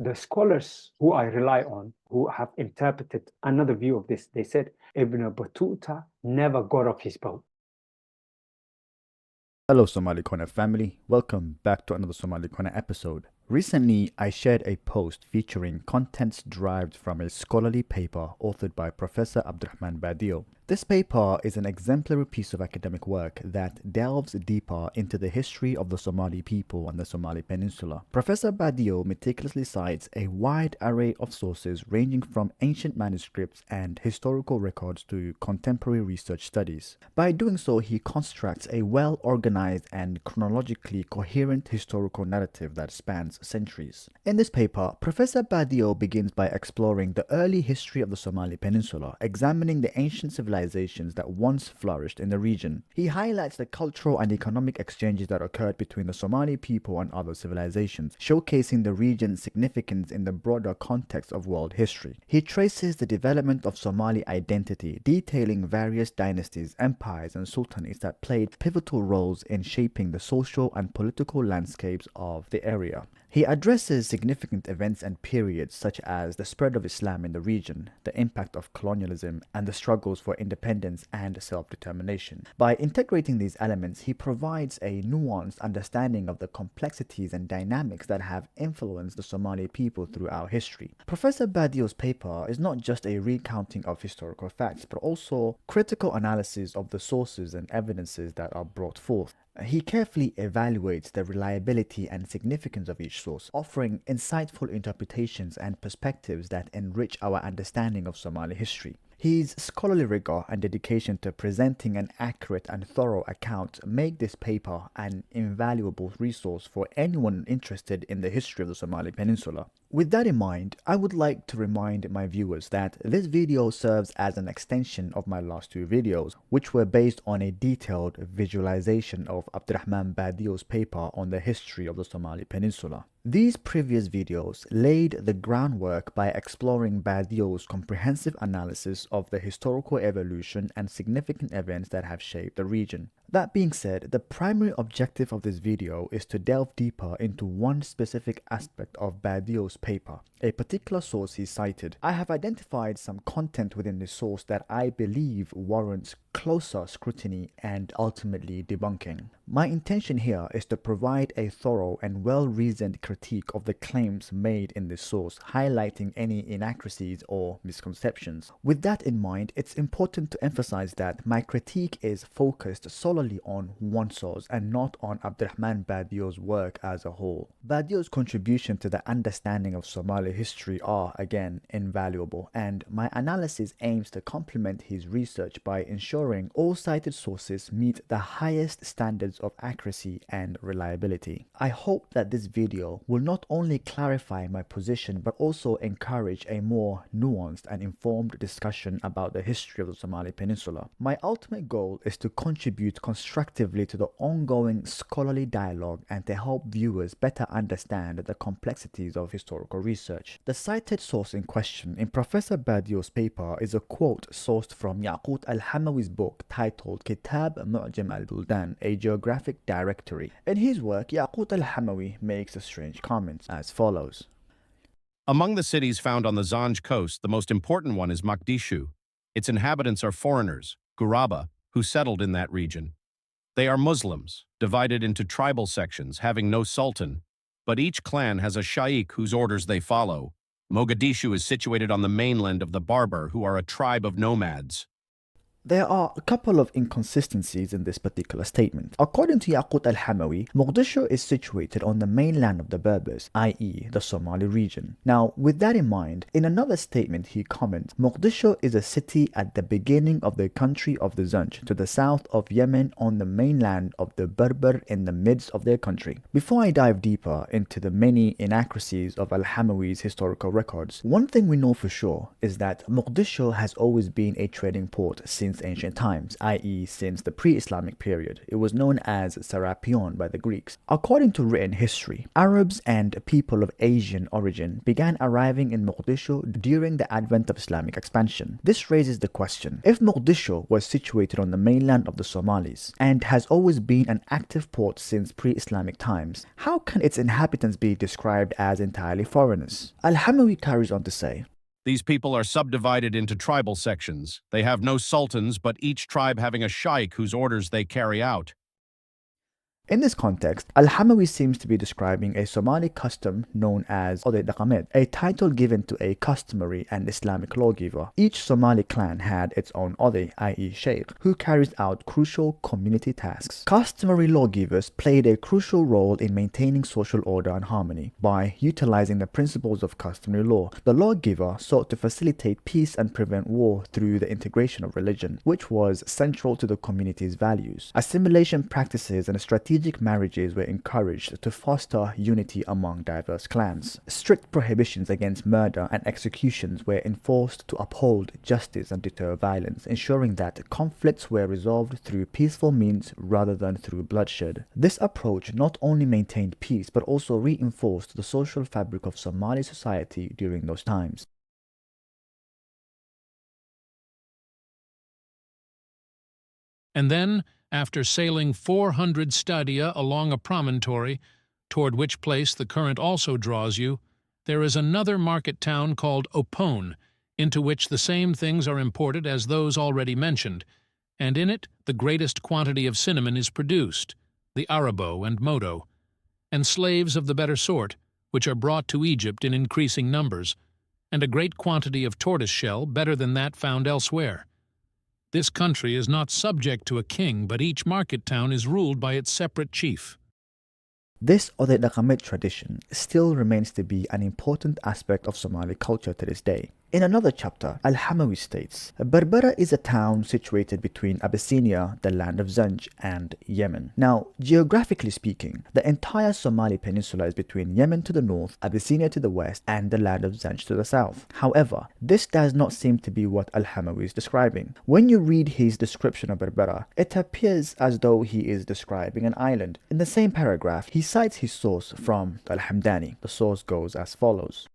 the scholars who I rely on, who have interpreted another view of this, they said Ibn Battuta never got off his boat. Hello Somali Corner family, welcome back to another Somali Corner episode. Recently, I shared a post featuring contents derived from a scholarly paper authored by Professor Abdurrahman Badio. This paper is an exemplary piece of academic work that delves deeper into the history of the Somali people on the Somali Peninsula. Professor Badio meticulously cites a wide array of sources ranging from ancient manuscripts and historical records to contemporary research studies. By doing so, he constructs a well-organized and chronologically coherent historical narrative that spans centuries. In this paper, Professor Badio begins by exploring the early history of the Somali Peninsula, examining the ancient civilizations that once flourished in the region. He highlights the cultural and economic exchanges that occurred between the Somali people and other civilizations, showcasing the region's significance in the broader context of world history. He traces the development of Somali identity, detailing various dynasties, empires, and sultanates that played pivotal roles in shaping the social and political landscapes of the area. He addresses significant events and periods such as the spread of Islam in the region, the impact of colonialism, and the struggles for independence and self-determination. By integrating these elements, he provides a nuanced understanding of the complexities and dynamics that have influenced the Somali people throughout history. Professor Badio's paper is not just a recounting of historical facts, but also critical analysis of the sources and evidences that are brought forth. He carefully evaluates the reliability and significance of each source, offering insightful interpretations and perspectives that enrich our understanding of Somali history. His scholarly rigor and dedication to presenting an accurate and thorough account make this paper an invaluable resource for anyone interested in the history of the Somali Peninsula. With that in mind, I would like to remind my viewers that this video serves as an extension of my last two videos, which were based on a detailed visualization of Abdurrahman Badio's paper on the history of the Somali Peninsula. These previous videos laid the groundwork by exploring Badio's comprehensive analysis of the historical evolution and significant events that have shaped the region. That being said, the primary objective of this video is to delve deeper into one specific aspect of Badio's paper, a particular source he cited. I have identified some content within this source that I believe warrants closer scrutiny and ultimately debunking. My intention here is to provide a thorough and well-reasoned critique of the claims made in this source, highlighting any inaccuracies or misconceptions. With that in mind, it's important to emphasize that my critique is focused solely on one source and not on Abdurrahman Badio's work as a whole. Badio's contribution to the understanding of Somali history are, again, invaluable, and my analysis aims to complement his research by ensuring all cited sources meet the highest standards of accuracy and reliability. I hope that this video will not only clarify my position but also encourage a more nuanced and informed discussion about the history of the Somali Peninsula. My ultimate goal is to contribute constructively to the ongoing scholarly dialogue and to help viewers better understand the complexities of historical research. The cited source in question in Professor Badio's paper is a quote sourced from Yaqut al-Hamawi's book titled Kitab Mu'jam al-Buldan, a Geographic Directory. In his work, Yaqut al-Hamawi makes a strange comment as follows. Among the cities found on the Zanj coast, the most important one is Mogadishu. Its inhabitants are foreigners, Guraba, who settled in that region. They are Muslims, divided into tribal sections, having no sultan, but each clan has a shaykh whose orders they follow. Mogadishu is situated on the mainland of the Berber, who are a tribe of nomads. There are a couple of inconsistencies in this particular statement. According to Yaqut al-Hamawi, Mogadishu is situated on the mainland of the Berbers, i.e. the Somali region. Now, with that in mind, in another statement he comments, Mogadishu is a city at the beginning of the country of the Zanj, to the south of Yemen on the mainland of the Berber in the midst of their country. Before I dive deeper into the many inaccuracies of al-Hamawi's historical records, one thing we know for sure is that Mogadishu has always been a trading port since since ancient times, i.e. since the pre-Islamic period. It was known as Serapion by the Greeks. According to written history, Arabs and people of Asian origin began arriving in Mogadishu during the advent of Islamic expansion. This raises the question, if Mogadishu was situated on the mainland of the Somalis and has always been an active port since pre-Islamic times, how can its inhabitants be described as entirely foreigners? Al-Hamawi carries on to say, These people are subdivided into tribal sections. They have no sultans, but each tribe having a sheikh whose orders they carry out. In this context, Al-Hamawi seems to be describing a Somali custom known as Oday Daqamed, a title given to a customary and Islamic lawgiver. Each Somali clan had its own Oday, i.e. sheikh, who carries out crucial community tasks. Customary lawgivers played a crucial role in maintaining social order and harmony. By utilizing the principles of customary law, the lawgiver sought to facilitate peace and prevent war through the integration of religion, which was central to the community's values. Assimilation practices and strategic marriages were encouraged to foster unity among diverse clans. Strict prohibitions against murder and executions were enforced to uphold justice and deter violence, ensuring that conflicts were resolved through peaceful means rather than through bloodshed. This approach not only maintained peace but also reinforced the social fabric of Somali society during those times. And then, after sailing 400 stadia along a promontory, toward which place the current also draws you, there is another market town called Opone, into which the same things are imported as those already mentioned, and in it the greatest quantity of cinnamon is produced, the arabo and modo, and slaves of the better sort, which are brought to Egypt in increasing numbers, and a great quantity of tortoise-shell better than that found elsewhere. This country is not subject to a king, but each market town is ruled by its separate chief. This Oday Daqamed tradition still remains to be an important aspect of Somali culture to this day. In another chapter, Al-Hamawi states, Berbera is a town situated between Abyssinia, the land of Zanj, and Yemen. Now, geographically speaking, the entire Somali peninsula is between Yemen to the north, Abyssinia to the west, and the land of Zanj to the south. However, this does not seem to be what Al-Hamawi is describing. When you read his description of Berbera, it appears as though he is describing an island. In the same paragraph, he cites his source from Al-Hamdani. The source goes as follows.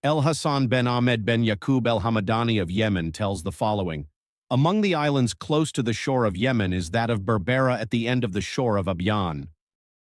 El-Hassan ben Ahmed ben Yaqub al-Hamdani of Yemen tells the following. Among the islands close to the shore of Yemen is that of Berbera at the end of the shore of Abyan.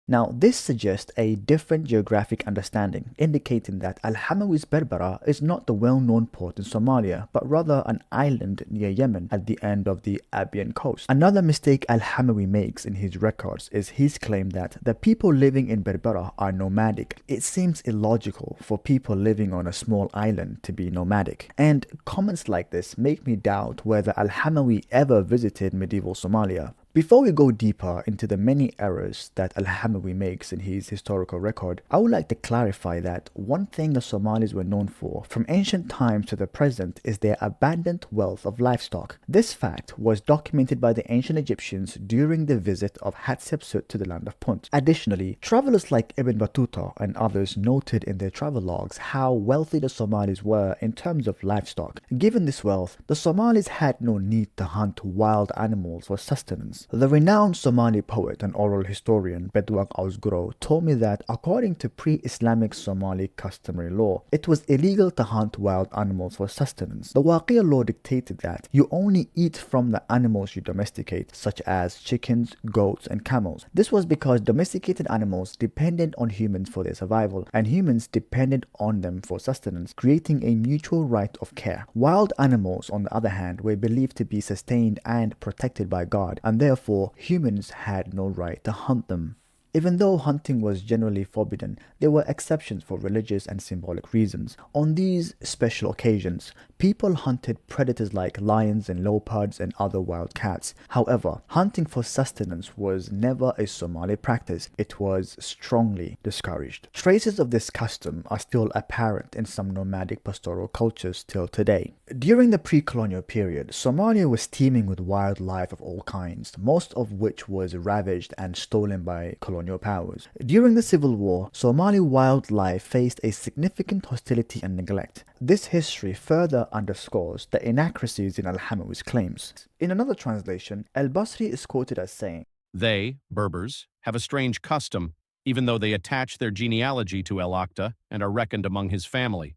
Now, this suggests a different geographic understanding, indicating that Al-Hamawi's Berbera is not the well-known port in Somalia, but rather an island near Yemen at the end of the Abyan coast. Another mistake Al-Hamawi makes in his records is his claim that the people living in Berbera are nomadic. It seems illogical for people living on a small island to be nomadic, and comments like this make me doubt whether Al-Hamawi ever visited medieval Somalia. Before we go deeper into the many errors that Al-Hamawi makes in his historical record, I would like to clarify that one thing the Somalis were known for from ancient times to the present is their abundant wealth of livestock. This fact was documented by the ancient Egyptians during the visit of Hatshepsut to the land of Punt. Additionally, travelers like Ibn Battuta and others noted in their travelogues how wealthy the Somalis were in terms of livestock. Given this wealth, the Somalis had no need to hunt wild animals for sustenance. The renowned Somali poet and oral historian Bedouin Ausguro told me that according to pre-Islamic Somali customary law, it was illegal to hunt wild animals for sustenance. The Waqia law dictated that you only eat from the animals you domesticate, such as chickens, goats, and camels. This was because domesticated animals depended on humans for their survival, and humans depended on them for sustenance, creating a mutual right of care. Wild animals, on the other hand, were believed to be sustained and protected by God, and therefore humans had no right to hunt them. Even though hunting was generally forbidden, there were exceptions for religious and symbolic reasons. On these special occasions, people hunted predators like lions and leopards and other wild cats. However, hunting for sustenance was never a Somali practice. It was strongly discouraged. Traces of this custom are still apparent in some nomadic pastoral cultures till today. During the pre-colonial period, Somalia was teeming with wildlife of all kinds, most of which was ravaged and stolen by colonial powers. During the Civil War, Somali wildlife faced a significant hostility and neglect. This history further further underscores the inaccuracies in al-Hamawi's claims. In another translation, al-Basri is quoted as saying, They, Berbers, have a strange custom, even though they attach their genealogy to El-Akta and are reckoned among his family.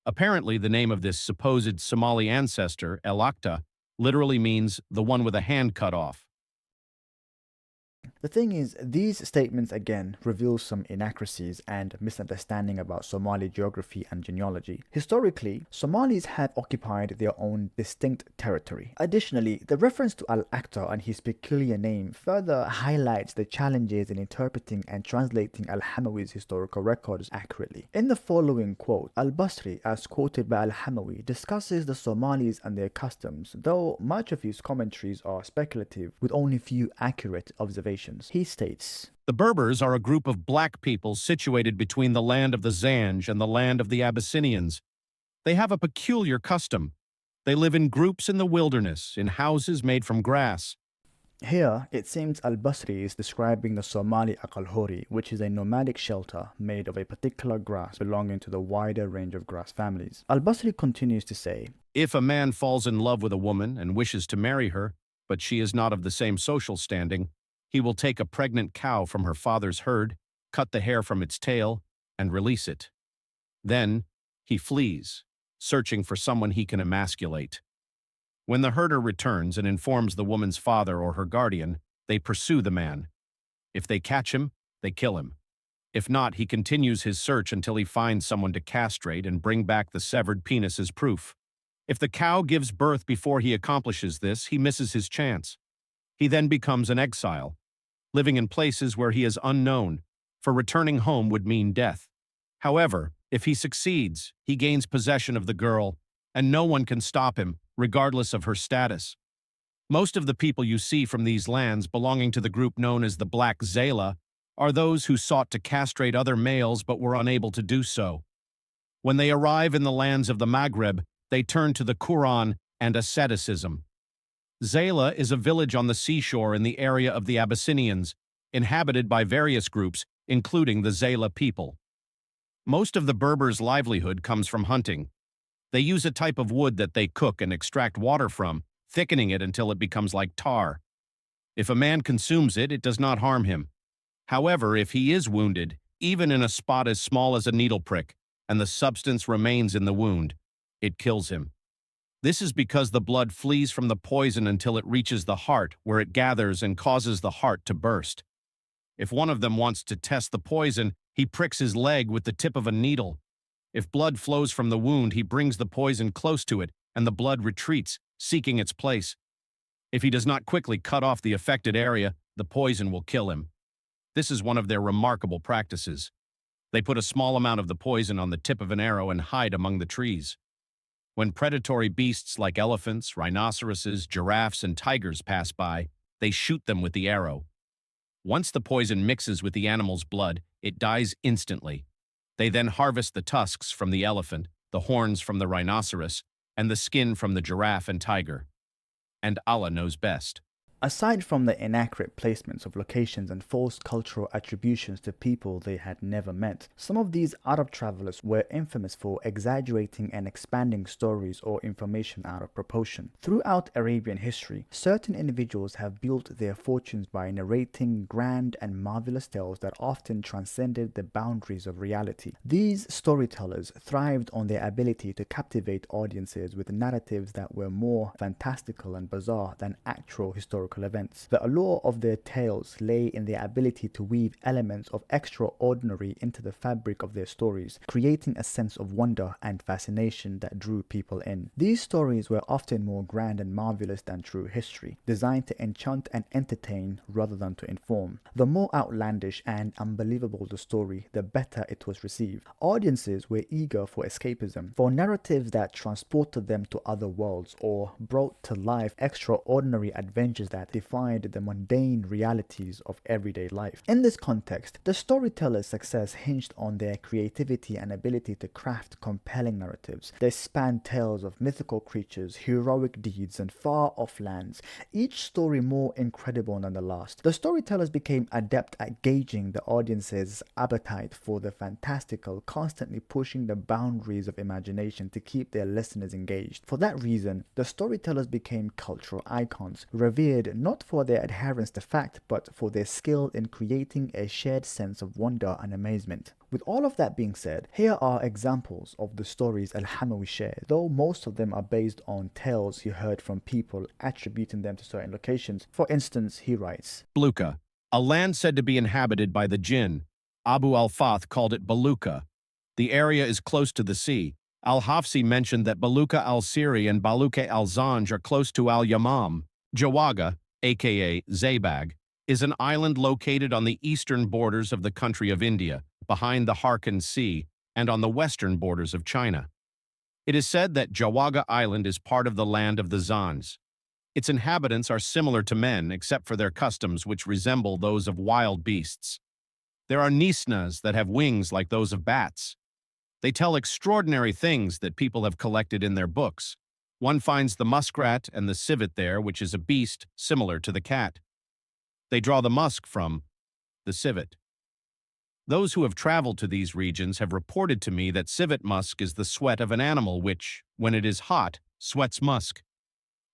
Apparently, the name of this supposed Somali ancestor, El-Akta, literally means the one with a hand cut off. The thing is, these statements again reveal some inaccuracies and misunderstanding about Somali geography and genealogy. Historically, Somalis have occupied their own distinct territory. Additionally, the reference to Al-Akta and his peculiar name further highlights the challenges in interpreting and translating Al-Hamawi's historical records accurately. In the following quote, Al-Basri, as quoted by Al-Hamawi, discusses the Somalis and their customs, though much of his commentaries are speculative with only few accurate observations. He states, The Berbers are a group of black people situated between the land of the Zanj and the land of the Abyssinians. They have a peculiar custom. They live in groups in the wilderness, in houses made from grass. Here, it seems Al-Basri is describing the Somali Aqalhori, which is a nomadic shelter made of a particular grass belonging to the wider range of grass families. Al-Basri continues to say, If a man falls in love with a woman and wishes to marry her, but she is not of the same social standing, he will take a pregnant cow from her father's herd, cut the hair from its tail, and release it. Then, he flees, searching for someone he can emasculate. When the herder returns and informs the woman's father or her guardian, they pursue the man. If they catch him, they kill him. If not, he continues his search until he finds someone to castrate and bring back the severed penis as proof. If the cow gives birth before he accomplishes this, he misses his chance. He then becomes an exile, living in places where he is unknown, for returning home would mean death. However, if he succeeds, he gains possession of the girl, and no one can stop him, regardless of her status. Most of the people you see from these lands belonging to the group known as the Black Zaila are those who sought to castrate other males but were unable to do so. When they arrive in the lands of the Maghreb, they turn to the Quran and asceticism. Zaila is a village on the seashore in the area of the Abyssinians, inhabited by various groups, including the Zaila people. Most of the Berbers' livelihood comes from hunting. They use a type of wood that they cook and extract water from, thickening it until it becomes like tar. If a man consumes it, it does not harm him. However, if he is wounded, even in a spot as small as a needle prick, and the substance remains in the wound, it kills him. This is because the blood flees from the poison until it reaches the heart, where it gathers and causes the heart to burst. If one of them wants to test the poison, he pricks his leg with the tip of a needle. If blood flows from the wound, he brings the poison close to it, and the blood retreats, seeking its place. If he does not quickly cut off the affected area, the poison will kill him. This is one of their remarkable practices. They put a small amount of the poison on the tip of an arrow and hide among the trees. When predatory beasts like elephants, rhinoceroses, giraffes, and tigers pass by, they shoot them with the arrow. Once the poison mixes with the animal's blood, it dies instantly. They then harvest the tusks from the elephant, the horns from the rhinoceros, and the skin from the giraffe and tiger. And Allah knows best. Aside from the inaccurate placements of locations and false cultural attributions to people they had never met, some of these Arab travelers were infamous for exaggerating and expanding stories or information out of proportion. Throughout Arabian history, certain individuals have built their fortunes by narrating grand and marvelous tales that often transcended the boundaries of reality. These storytellers thrived on their ability to captivate audiences with narratives that were more fantastical and bizarre than actual historical events. The allure of their tales lay in their ability to weave elements of extraordinary into the fabric of their stories, creating a sense of wonder and fascination that drew people in. These stories were often more grand and marvelous than true history, designed to enchant and entertain rather than to inform. The more outlandish and unbelievable the story, the better it was received. Audiences were eager for escapism, for narratives that transported them to other worlds or brought to life extraordinary adventures that that defied the mundane realities of everyday life. In this context, the storyteller's success hinged on their creativity and ability to craft compelling narratives. They spanned tales of mythical creatures, heroic deeds, and far-off lands, each story more incredible than the last. The storytellers became adept at gauging the audience's appetite for the fantastical, constantly pushing the boundaries of imagination to keep their listeners engaged. For that reason, the storytellers became cultural icons, revered not for their adherence to fact, but for their skill in creating a shared sense of wonder and amazement. With all of that being said, here are examples of the stories al-Hamawi shared, though most of them are based on tales he heard from people, attributing them to certain locations. For instance, he writes, Baluka, a land said to be inhabited by the jinn. Abu al-Fath called it Baluka. The area is close to the sea. Al-Hafsi mentioned that Baluka al-Siri and Baluka al-Zanj are close to al-Yamam. Jawaga, aka Zaybag, is an island located on the eastern borders of the country of India, behind the Harkand Sea, and on the western borders of China. It is said that Jawaga Island is part of the land of the Zanj. Its inhabitants are similar to men, except for their customs, which resemble those of wild beasts. There are Nisnas that have wings like those of bats. They tell extraordinary things that people have collected in their books. One finds the muskrat and the civet there, which is a beast similar to the cat. They draw the musk from the civet. Those who have traveled to these regions have reported to me that civet musk is the sweat of an animal which, when it is hot, sweats musk.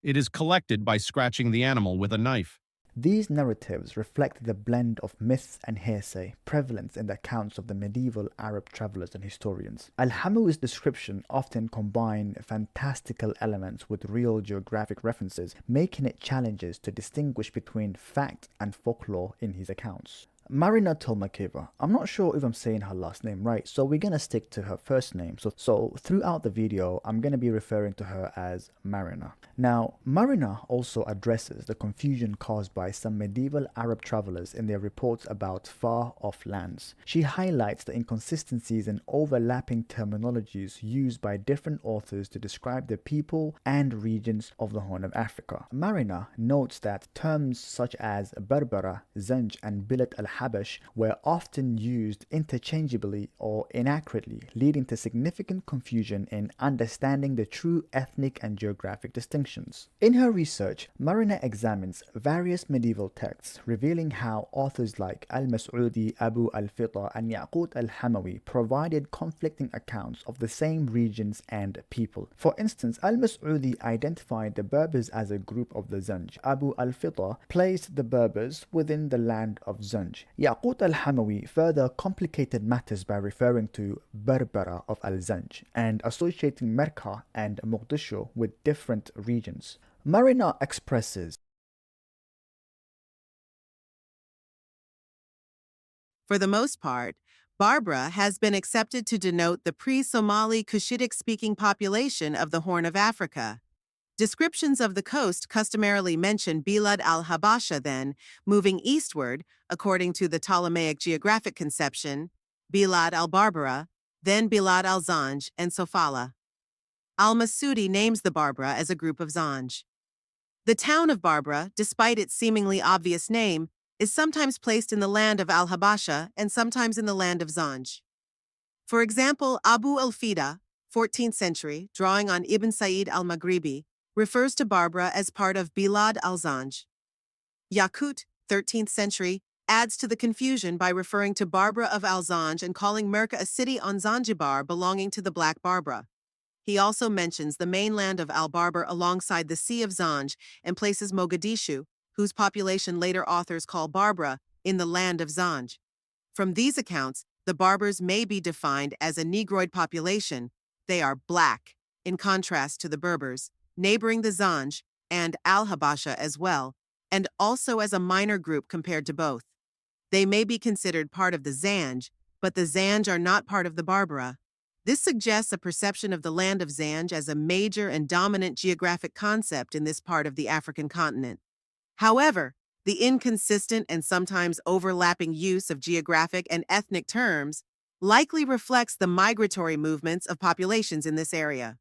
It is collected by scratching the animal with a knife. These narratives reflect the blend of myths and hearsay prevalent in the accounts of the medieval Arab travelers and historians. Al-Hamawi's description often combine fantastical elements with real geographic references, making it challenges to distinguish between fact and folklore in his accounts. Marina Tolmakeva, I'm not sure if I'm saying her last name right, so we're gonna stick to her first name. So throughout the video, I'm gonna be referring to her as Marina. Now, Marina also addresses the confusion caused by some medieval Arab travelers in their reports about far-off lands. She highlights the inconsistencies and overlapping terminologies used by different authors to describe the people and regions of the Horn of Africa. Marina notes that terms such as Berbera, Zanj, and Bilad al-Habash were often used interchangeably or inaccurately, leading to significant confusion in understanding the true ethnic and geographic distinctions. In her research, Marina examines various medieval texts, revealing how authors like al-Mas'udi, Abu al-Fita, and Yaqut al-Hamawi provided conflicting accounts of the same regions and people. For instance, al-Mas'udi identified the Berbers as a group of the Zanj. Abu al-Fita placed the Berbers within the land of Zanj. Yaqut al-Hamawi further complicated matters by referring to Berbera of al-Zanj and associating Merka and Mogadishu with different regions. Marina expresses, for the most part, Berbera has been accepted to denote the pre-Somali Cushitic-speaking population of the Horn of Africa. Descriptions of the coast customarily mention Bilad al-Habasha, then, moving eastward, according to the Ptolemaic geographic conception, Bilad al-Berbera, then Bilad al-Zanj, and Sofala. Al-Masudi names the Berbera as a group of Zanj. The town of Berbera, despite its seemingly obvious name, is sometimes placed in the land of al-Habasha and sometimes in the land of Zanj. For example, Abu al-Fida, 14th century, drawing on Ibn Sa'id al-Maghribi, refers to Berbera as part of Bilad al-Zanj. Yaqut, 13th century, adds to the confusion by referring to Berbera of al-Zanj and calling Merka a city on Zanzibar belonging to the Black Berbera. He also mentions the mainland of al-Berber alongside the Sea of Zanj and places Mogadishu, whose population later authors call Berbera, in the land of Zanj. From these accounts, the Berbers may be defined as a Negroid population. They are black, in contrast to the Berbers, neighboring the Zanj, and al-Habasha as well, and also as a minor group compared to both. They may be considered part of the Zanj, but the Zanj are not part of the Berbera. This suggests a perception of the land of Zanj as a major and dominant geographic concept in this part of the African continent. However, the inconsistent and sometimes overlapping use of geographic and ethnic terms likely reflects the migratory movements of populations in this area.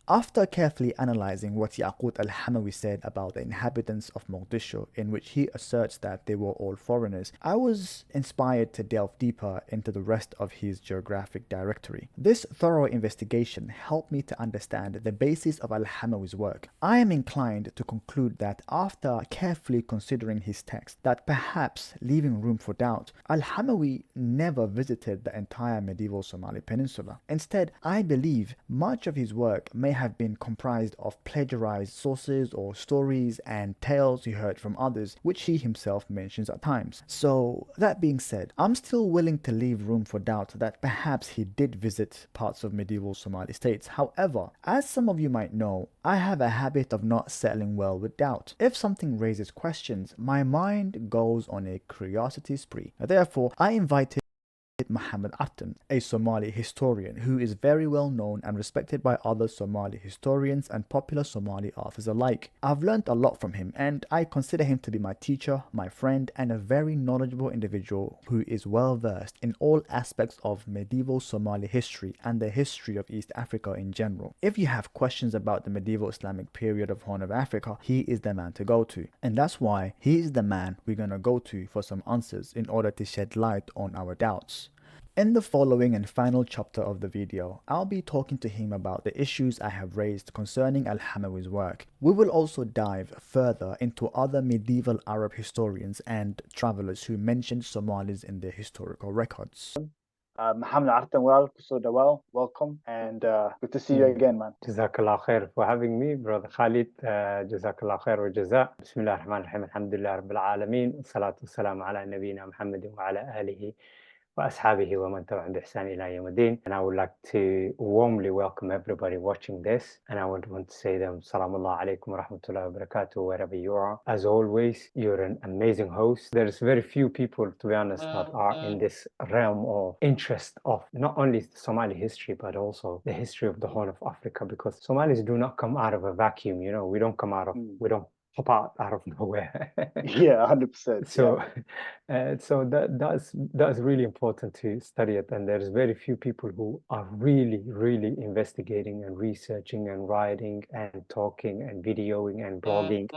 After carefully analyzing what Yaqut al-Hamawi said about the inhabitants of Mogadishu, in which he asserts that they were all foreigners, I was inspired to delve deeper into the rest of his geographic directory. This thorough investigation helped me to understand the basis of al-Hamawi's work. I am inclined to conclude that after carefully considering his text, that perhaps leaving room for doubt, al-Hamawi never visited the entire medieval Somali peninsula. Instead, I believe much of his work may have been comprised of plagiarized sources or stories and tales he heard from others, which he himself mentions at times. So, that being said, I'm still willing to leave room for doubt that perhaps he did visit parts of medieval Somali states. However, as some of you might know, I have a habit of not settling well with doubt. If something raises questions, my mind goes on a curiosity spree. Therefore, I invited Mohammed Artan, a Somali historian who is very well known and respected by other Somali historians and popular Somali authors alike. I've learned a lot from him and I consider him to be my teacher, my friend, and a very knowledgeable individual who is well versed in all aspects of medieval Somali history and the history of East Africa in general. If you have questions about the medieval Islamic period of Horn of Africa, he is the man to go to. And that's why he is the man we're gonna go to for some answers in order to shed light on our doubts. In the following and final chapter of the video, I'll be talking to him about the issues I have raised concerning al-Hamawi's work. We will also dive further into other medieval Arab historians and travelers who mentioned Somalis in their historical records. Mohammed Artan, welcome, and good to see you again, man. Jazakallah khair for having me, brother Khalid. Jazakallah khair wa jaza. Bismillah ar-Rahman ar-Rahim. Alhamdulillah Rabbil Alameen. Salatu salam ala nabiyyina Muhammadin wa ala alihi وأصحابه ومن تبعهم بإحسان إلى يوم الدين. And I would like to warmly welcome everybody watching this, and I would want to say them Salaam Allah alaikum wa rahmatullahi wa barakatuh wherever you are. As always, you're an amazing host. There's very few people, to be honest, that are in this realm of interest of not only Somali history but also the history of the Horn of Africa, because Somalis do not come out of a vacuum. You know, we don't come out of we don't pop out of nowhere. Yeah, 100%. So, so that's really important to study it. And there's very few people who are really investigating and researching and writing and talking and videoing and blogging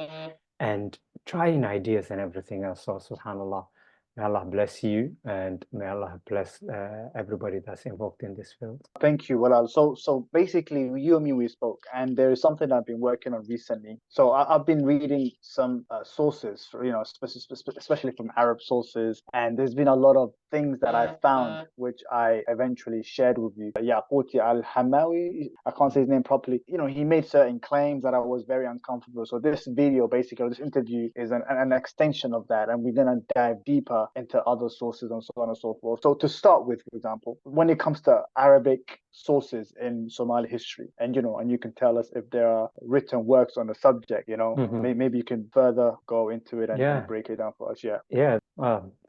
and trying ideas and everything else. So, subhanallah. May Allah bless you, and may Allah bless everybody that's involved in this field. Thank you, Walal. So basically, you and me, we spoke, and there is something I've been working on recently. So I've been reading some sources, for, especially from Arab sources, and there's been a lot of things that I found, which I eventually shared with you. Yaqut al-Hamawi, I can't say his name properly. You know, he made certain claims that I was very uncomfortable. So this video, basically, this interview is an extension of that, and we're gonna dive deeper into other sources and so on and so forth. So to start with, for example, when it comes to Arabic sources in Somali history, and you can tell us if there are written works on the subject, maybe you can further go into it and break it down for us.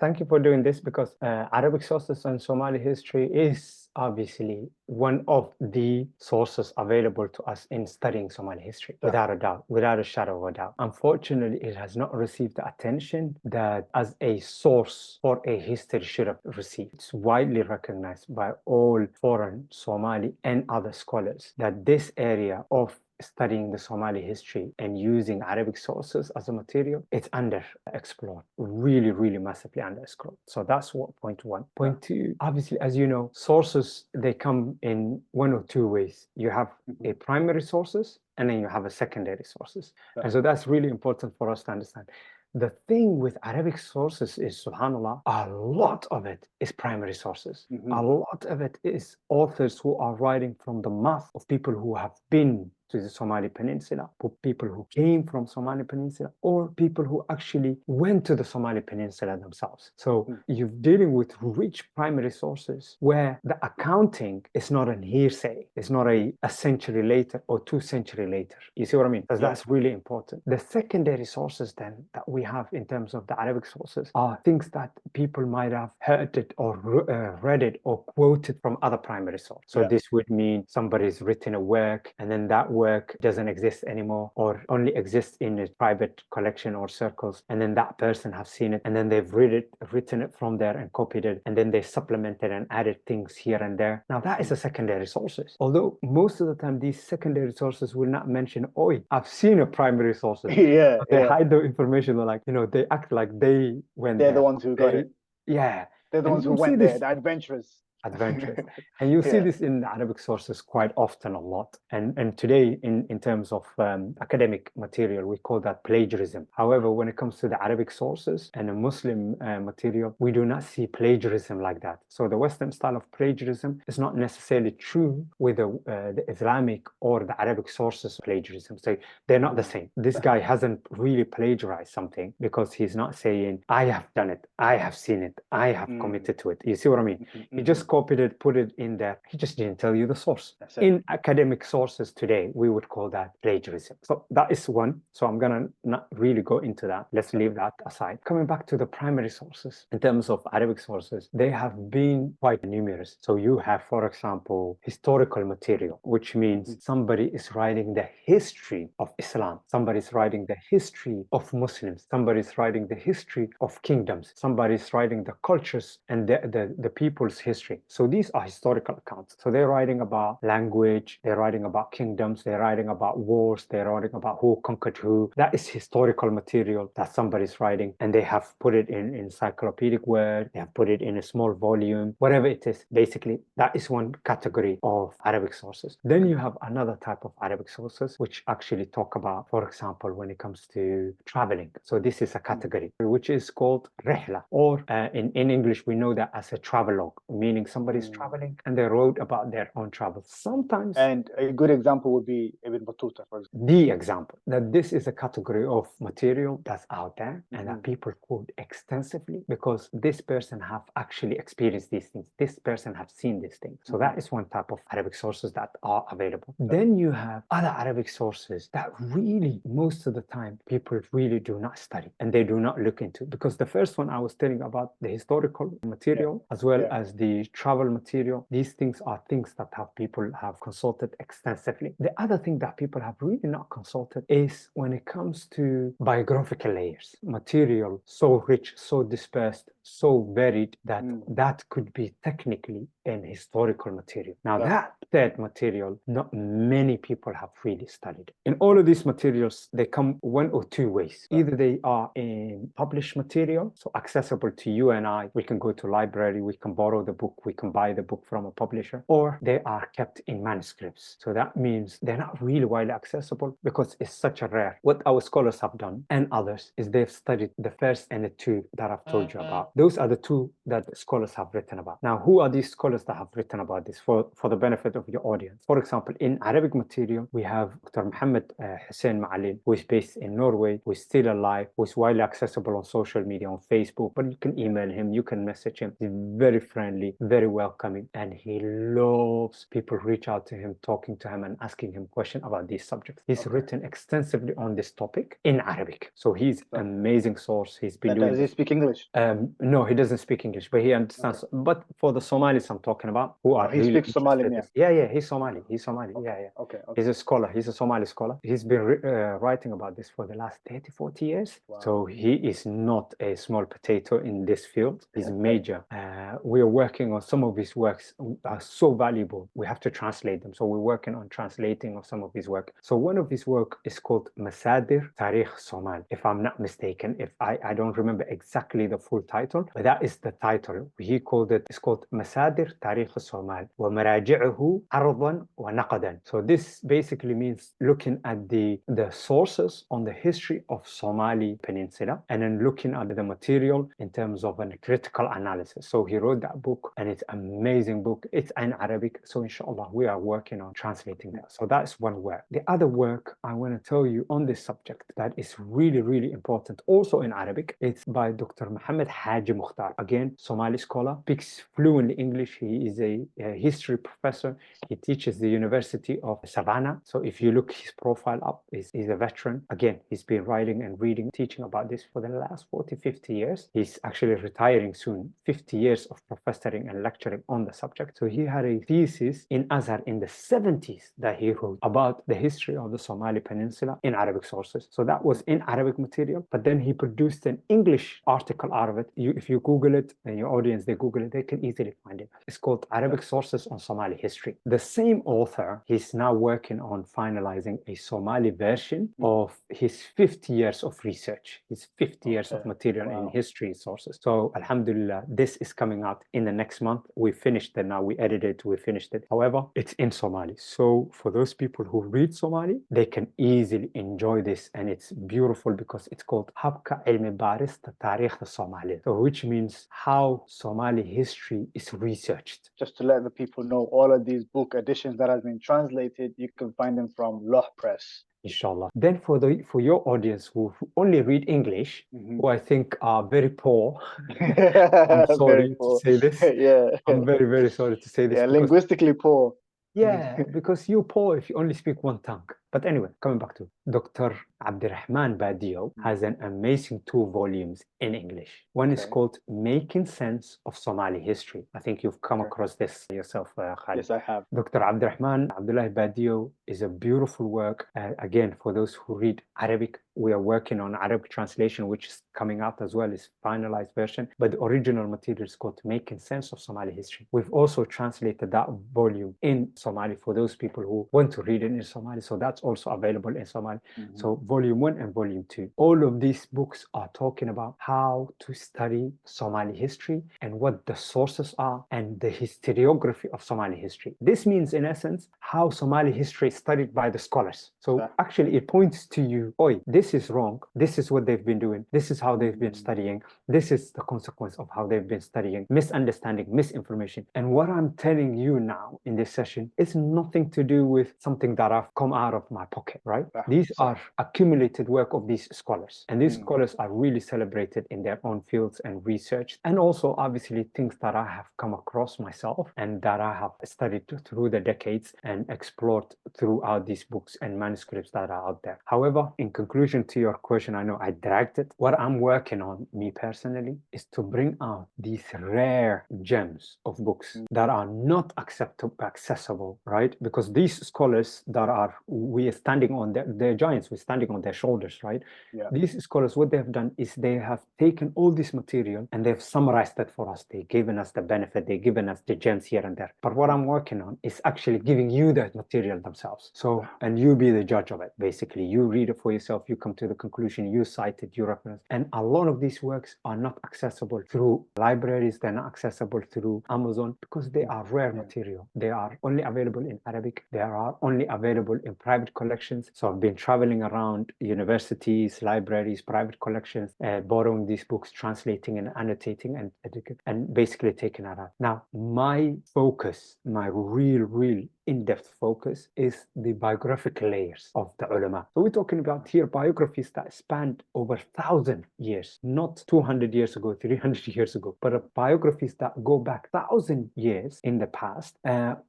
Thank you for doing this, because Arabic sources on Somali history is obviously one of the sources available to us in studying Somali history, without a doubt, without a shadow of a doubt. Unfortunately, it has not received the attention that as a source for a history should have received. It's widely recognized by all foreign, Somali, and other scholars that this area of studying the Somali history and using Arabic sources as a material, it's underexplored, really massively underexplored. So that's what point one. Point two, obviously, as you know, sources, they come in one or two ways. You have a primary sources, and then you have a secondary sources. And so that's really important for us to understand. The thing with Arabic sources is, subhanAllah, a lot of it is primary sources. A lot of it is authors who are writing from the mouth of people who have been to the Somali Peninsula, people who came from Somali Peninsula, or people who actually went to the Somali Peninsula themselves. So you're dealing with rich primary sources where the accounting is not an hearsay. It's not a century later or 2 centuries later. You see what I mean? Because that's really important. The secondary sources then that we have in terms of the Arabic sources are things that people might have heard it or read it or quoted from other primary sources. So this would mean somebody's written a work, and then that work doesn't exist anymore or only exists in a private collection or circles, and then that person have seen it, and then they've written it from there and copied it, and then they supplemented and added things here and there. Now that is a secondary sources. Although most of the time these secondary sources will not mention, oh, I've seen a primary sources. Yeah, They yeah. hide the information, like, they act like they went They're there. the ones who got it. Yeah. They're the And ones who you'll see went there, this the adventurers. adventurous. And you see Yeah. this in Arabic sources quite often a lot. And today, in terms of academic material, we call that plagiarism. However, when it comes to the Arabic sources and a Muslim material, we do not see plagiarism like that. So the Western style of plagiarism is not necessarily true with the Islamic or the Arabic sources plagiarism. So they're not the same. This guy hasn't really plagiarized something because he's not saying, I have done it, I have seen it, I have committed to it. You see what I mean? He just copied it, put it in there. He just didn't tell you the source. In academic sources today, we would call that plagiarism. So that is one. So I'm going to not really go into that. Let's leave that aside. Coming back to the primary sources, in terms of Arabic sources, they have been quite numerous. So you have, for example, historical material, which means somebody is writing the history of Islam. Somebody is writing the history of Muslims. Somebody is writing the history of kingdoms. Somebody is writing the cultures and the people's history. So these are historical accounts. So they're writing about language, they're writing about kingdoms, they're writing about wars, they're writing about who conquered who. That is historical material that somebody's writing, and they have put it in encyclopedic word, they have put it in a small volume, whatever it is. Basically, that is one category of Arabic sources. Then you have another type of Arabic sources which actually talk about, for example, when it comes to traveling. So this is a category which is called rihla, or in English we know that as a travelogue, meaning somebody's traveling and they wrote about their own travel. Sometimes, and a good example would be Ibn Battuta, for example. The example that this is a category of material that's out there and that people quote extensively because this person have actually experienced these things. This person have seen these things. So that is one type of Arabic sources that are available. Then you have other Arabic sources that really, most of the time, people really do not study and they do not look into, because the first one I was telling about the historical material as well as the travel material. These things are things that people have consulted extensively. The other thing that people have really not consulted is when it comes to biographical layers, material so rich, so dispersed, so varied that that could be technically an historical material. Now that third material, not many people have really studied. In all of these materials, they come one or two ways. Either they are in published material, so accessible to you and I. We can go to library, we can borrow the book, we can buy the book from a publisher, or they are kept in manuscripts. So that means they're not really widely accessible because it's such a rare. What our scholars have done and others is they've studied the first and the two that I've told you about. Those are the two that scholars have written about. Now, who are these scholars that have written about this for the benefit of your audience? For example, in Arabic material, we have Dr. Muhammad Hussein Ma'alin, who is based in Norway, who is still alive, who is widely accessible on social media, on Facebook, but you can email him, you can message him. He's very friendly, very welcoming, and he loves people reach out to him, talking to him and asking him questions about these subjects. He's written extensively on this topic in Arabic. So he's an amazing source. He's been doing Does he speak English? No, he doesn't speak English, but he understands. But for the Somalis I'm talking about, who are he really speaks Somali, yeah, he's Somali. He's Somali. Yeah. Okay. He's a scholar. He's a Somali scholar. He's been writing about this for the last 30, 40 years. So he is not a small potato in this field. He's major. We are working on some of his works are so valuable. We have to translate them. So we're working on translating of some of his work. So one of his work is called Masadir Tarikh Somal, if I'm not mistaken. If I don't remember exactly the full title, but that is the title. He called it, it's called Masadir Tarikh Somal wa Maraji'uhu Ardan wa Naqadan. So this basically means looking at the sources on the history of Somali Peninsula and then looking at the material in terms of a critical analysis. So he wrote that book and it's an amazing book. It's in Arabic. So inshallah, we are working on translating that. So that's one work. The other work I want to tell you on this subject that is really, really important, also in Arabic, it's by Dr. Muhammad Hadi Haji Mukhtar. Again, Somali scholar, speaks fluent English. He is a history professor. He teaches the University of Savannah. So if you look his profile up, he's a veteran. Again, he's been writing and reading, teaching about this for the last 40, 50 years. He's actually retiring soon, 50 years of professoring and lecturing on the subject. So he had a thesis in Azhar in the 70s that he wrote about the history of the Somali Peninsula in Arabic sources. So that was in Arabic material, but then he produced an English article out of it. If you Google it, and your audience, they Google it, they can easily find it. It's called Arabic Sources on Somali History. The same author, he's now working on finalizing a Somali version of his 50 years of research, his 50 years of material in history sources. So Alhamdulillah, this is coming out in the next month. We finished it now, we edited it, we finished it. However, it's in Somali. So for those people who read Somali, they can easily enjoy this, and it's beautiful because it's called Habka Ilmi Baris Tarikh Somali, so which means how Somali history is researched. Just to let the people know, all of these book editions that has been translated, you can find them from Loh Press. Inshallah. Then for your audience who only read English, who I think are very poor, I'm sorry to say this. I'm very, very sorry to say this. Linguistically poor. Yeah, because you're poor if you only speak one tongue. But anyway, coming back to Dr. Abdurrahman Badio has an amazing 2 volumes in English. One is called Making Sense of Somali History. I think you've come across this yourself, Khalid. Yes, I have. Dr. Abdurrahman Abdullah Badio is a beautiful work. Again, for those who read Arabic, we are working on Arabic translation, which is coming out as well, is finalized version. But the original material is called Making Sense of Somali History. We've also translated that volume in Somali for those people who want to read it in Somali. So that's also available in Somali. So volume 1 and volume 2. All of these books are talking about how to study Somali history and what the sources are and the historiography of Somali history. This means, in essence, how Somali history is studied by the scholars. So actually it points to you, oi, this is wrong. This is what they've been doing. This is how they've been studying. This is the consequence of how they've been studying. Misunderstanding, misinformation. And what I'm telling you now in this session is nothing to do with something that I've come out of my pocket, right? These are accumulated work of these scholars. And these scholars are really celebrated in their own fields and research. And also, obviously, things that I have come across myself and that I have studied through the decades and explored throughout these books and manuscripts that are out there. However, in conclusion to your question, I know I dragged it. What I'm working on, me personally, is to bring out these rare gems of books that are not accessible, right? Because these scholars that are, we are standing on they're giants, we're standing on their shoulders, right? These scholars, what they have done is they have taken all this material and they've summarized it for us. They've given us the benefit, they've given us the gems here and there. But what I'm working on is actually giving you that material themselves. So, and you be the judge of it, basically. You read it for yourself, you come to the conclusion, you cite it, you reference. And a lot of these works are not accessible through libraries, they're not accessible through Amazon because they are rare material. They are only available in Arabic. They are only available in private collections. So I've been traveling around universities, libraries, private collections, borrowing these books, translating and annotating and basically taking it out. Now, my focus, my real in-depth focus is the biographical layers of the ulama. So we're talking about here biographies that spanned over 1,000 years, not 200 years ago, 300 years ago, but biographies that go back 1,000 years in the past,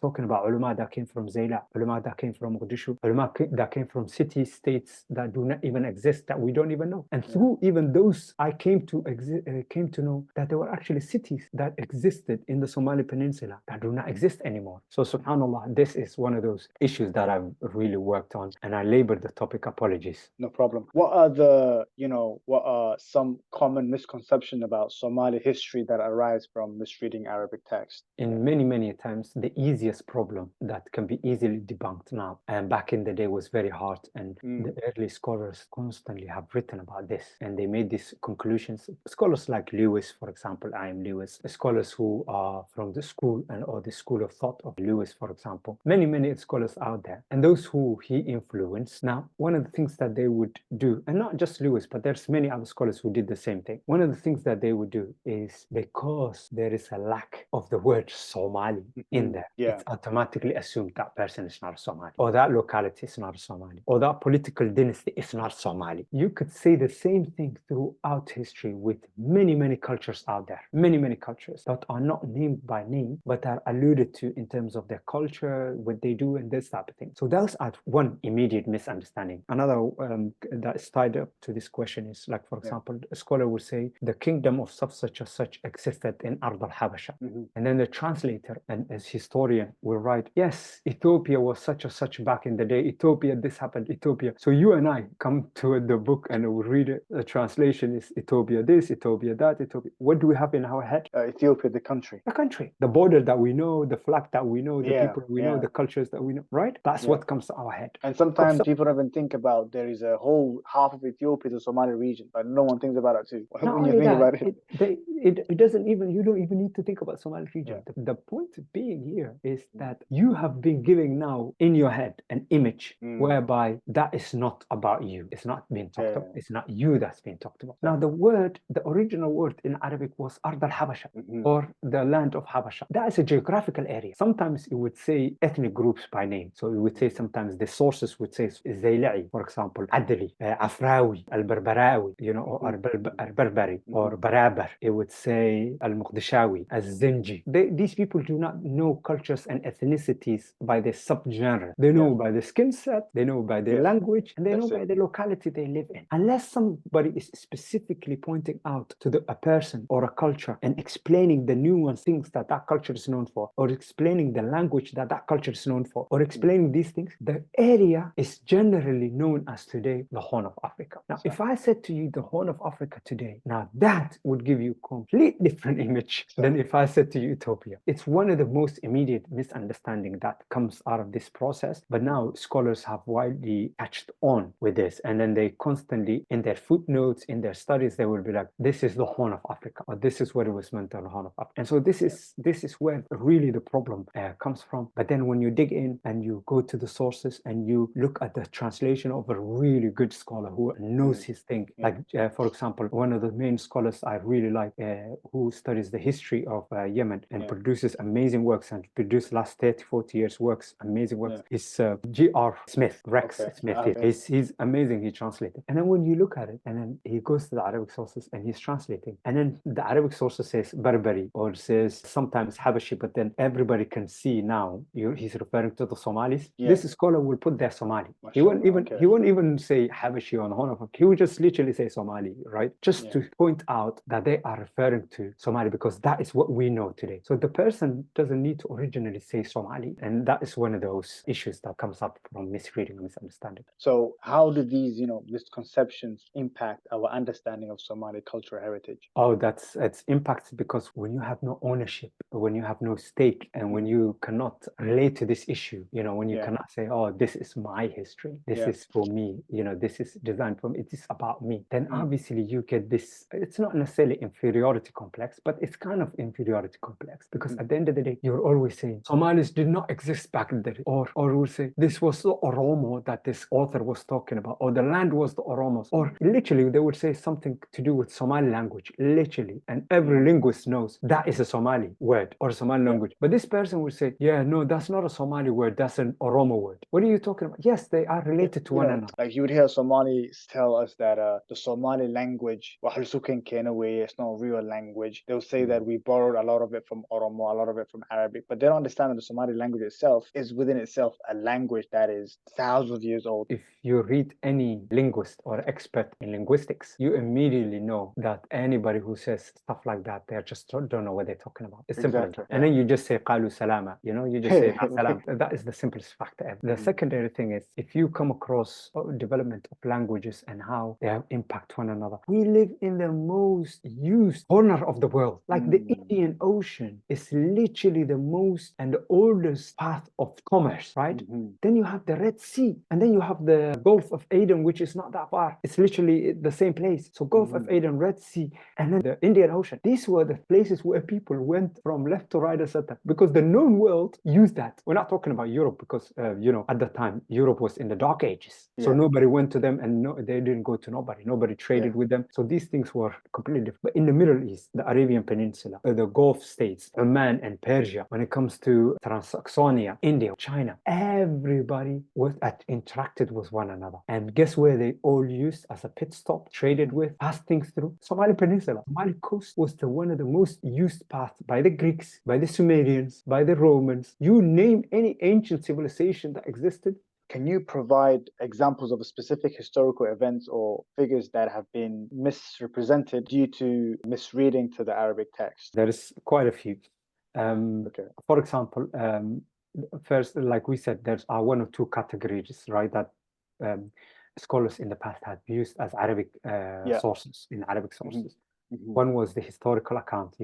talking about ulama that came from Zaila, ulama that came from Mogadishu, ulama that came from city-states that do not even exist, that we don't even know. And through even those, I came to know that there were actually cities that existed in the Somali Peninsula that do not exist anymore. So subhanAllah, this is one of those issues that I've really worked on, and I labored the topic. Apologies. No problem. What are some common misconceptions about Somali history that arise from misreading Arabic text? In many times, the easiest problem that can be easily debunked now, and back in the day was very hard, and the early scholars constantly have written about this, and they made these conclusions. Scholars like Lewis, for example, I am Lewis, scholars who are from the school or the school of thought of Lewis, for example, many scholars out there, and those who he influenced. Now, one of the things that they would do, and not just Lewis, but there's many other scholars who did the same thing. One of the things that they would do is, because there is a lack of the word Somali in there, it's automatically assumed that person is not a Somali, or that locality is not Somali, or that political dynasty is not Somali. You could say the same thing throughout history with many, many cultures out there, many cultures that are not named by name, but are alluded to in terms of their culture, what they do, and this type of thing. So those are one immediate misunderstanding. Another that is tied up to this question is, like, for example, a scholar will say the kingdom of such and such existed in Ard al-Habasha. And then the translator and as historian will write, yes, Ethiopia was such and such back in the day. Ethiopia, this happened, Ethiopia. So you and I come to the book and we'll read it. The translation is Ethiopia this, Ethiopia that, Ethiopia. What do we have in our head? Ethiopia, the country. The country. The border that we know, the flag that we know, the people we know, the cultures that we know, right? That's what comes to our head. And sometimes people don't even think about there is a whole half of Ethiopia, the Somali region, but no one thinks about it too. When you think about it. It doesn't even, you don't even need to think about Somali region. The point being here is that you have been giving now in your head an image whereby that is not about you. It's not being talked about. It's not you that's being talked about. Now, the original word in Arabic was Ard al-Habasha, or the land of Habasha. That is a geographical area. Sometimes it would say ethnic groups by name. So it would say sometimes the sources would say Zaila, for example, Adli, Afrawi, al-Berberawi, or al-Berberi, or Barabar. It would say al-Muqdishawi, al-Zinji. These people do not know cultures and ethnicities by their subgenre. They know by the skin set, they know by their language, and they know by the locality they live in. Unless somebody is specifically pointing out to a person or a culture and explaining the nuanced things that culture is known for, or explaining the language that culture is known for, or explaining these things, the area is generally known as today the Horn of Africa. Now, if I said to you the Horn of Africa today, now that would give you a complete different image than if I said to you Ethiopia. It's one of the most immediate misunderstanding that comes out of this process, but now scholars have widely catched on with this, and then they constantly, in their footnotes, in their studies, they will be like, this is the Horn of Africa, or this is what it was meant on the Horn of Africa. And so this is where really the problem comes from. But then when you dig in and you go to the sources and you look at the translation of a really good scholar who knows his thing, like for example, one of the main scholars I really like, who studies the history of Yemen and produces amazing works, and produced last 30-40 years works, amazing works, is G.R. Smith, Rex Smith. He's amazing. He translated. And then when you look at it, and then he goes to the Arabic sources and he's translating, and then the Arabic sources says Berberi, or says sometimes Habashi, but then everybody can see now he's referring to the Somalis. This scholar will put there Somali. He won't even say Habashi on Horn of Africa. He will just literally say Somali, right? Just to point out that they are referring to Somali, because that is what we know today. So the person doesn't need to originally say Somali, and that is one of those issues that comes up from misreading and misunderstanding. So how do these, misconceptions impact our understanding of Somali cultural heritage? Oh, it's impacts because when you have no ownership, when you have no stake, and when you cannot relate to this issue, when you cannot say, oh, this is my history, this is for me, this is designed for me, it is about me, then obviously you get this, it's not necessarily inferiority complex, but it's kind of inferiority complex, because at the end of the day, you're always saying Somalis did not exist back then, or we'll say this was the Oromo that this author was talking about, or the land was the Oromos, or literally they would say something to do with Somali language, literally, and every linguist knows that is a Somali word or a Somali language. But this person would say, yeah, no, that's not a Somali word, that's an Oromo word. What are you talking about? Yes, they are related to one another. Like you would hear Somalis tell us that the Somali language, it's not a real language. They'll say that we borrowed a lot of it from Oromo, a lot of it from Arabic, but they don't understand that the Somali language itself is within itself a language that is thousands of years old. If you read any linguist or expert in linguistics, you immediately know that anybody who says stuff like that, they just don't know what they're talking about. It's simple. And then you just say qalu salama, you just say salam. That is the simplest fact ever. The secondary thing is, if you come across development of languages and how they impact one another, we live in the most used corner of the world. Like the Indian Ocean is literally the most and the oldest path of commerce, right? Then you have the Red Sea, and then you have the Gulf of Aden, which is not that far. It's literally the same place. So Gulf of Aden, Red Sea, and then the Indian Ocean. These were the places where people went from left to right, etc. Because the known world used that. We're not talking about Europe, because at the time Europe was in the Dark Ages, so nobody went to them, and they didn't go to nobody. Nobody traded with them. So these things were completely different. But in the Middle East, the Arabian Peninsula, the Gulf states, Oman and Persia, when it comes to Transsaxonia, India, China, everybody everybody interacted with one another. And guess where they all used as a pit stop, traded with, passed things through? Somali Peninsula. Somali coast was one of the most used paths by the Greeks, by the Sumerians, by the Romans. You name any ancient civilization that existed. Can you provide examples of specific historical events or figures that have been misrepresented due to misreading to the Arabic text? There is quite a few. For example, first, like we said, there's one or two categories, right, that scholars in the past have used as Arabic sources, in Arabic sources. One was the historical account,